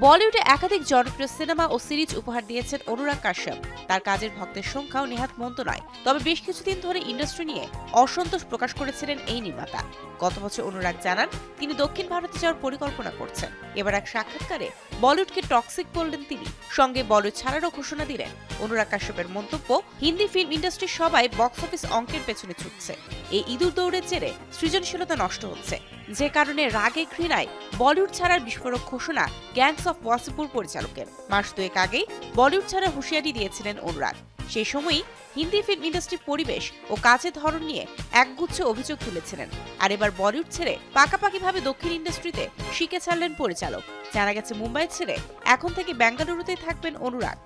বলিউডে একাধিক জনপ্রিয় সিনেমা ও সিরিজ উপহার দিয়েছেন অনুরাগ কাশ্যপ। তার কাজের ভক্তের সংখ্যাও নেহাত মন্দ নয়। তবে বেশ কিছুদিন ধরে ইন্ডাস্ট্রি নিয়ে অসন্তোষ প্রকাশ করেছিলেন এই নির্মাতা। গত বছর অনুরাগ জানান তিনি দক্ষিণ ভারতে যাওয়ার পরিকল্পনা করছেন। এবার এক সাক্ষাৎকারে বলিউডকে টক্সিক বললেন তিনি, সঙ্গে বলিউড ছাড়ারও ঘোষণা দিলেন। অনুরাগ কাশ্যপের মন্তব্য, হিন্দি ফিল্ম ইন্ডাস্ট্রির সবাই বক্স অফিস অঙ্কের পেছনে ছুটছে। এই ইঁদুর দৌড়ের জেরে সৃজনশীলতা নষ্ট হচ্ছে, যে কারণে রাগে ঘৃণায় বলিউড ছাড়ার বিস্ফোরক ঘোষণা গ্যাংস অফ ওয়াসিপুর পরিচালকের। মাস দুয়েক আগেই বলিউড ছাড়ার হুঁশিয়ারি দিয়েছিলেন অনুরাগ। সেই সময়ই হিন্দি ফিল্ম ইন্ডাস্ট্রির পরিবেশ ও কাজের ধরন নিয়ে একগুচ্ছ অভিযোগ তুলেছিলেন। আর এবার বলিউড ছেড়ে পাকাপাকিভাবে দক্ষিণ ইন্ডাস্ট্রিতে শিকে ছাড়লেন পরিচালক। জানা গেছে মুম্বাই ছেড়ে এখন থেকে বেঙ্গালুরুতেই থাকবেন অনুরাগ।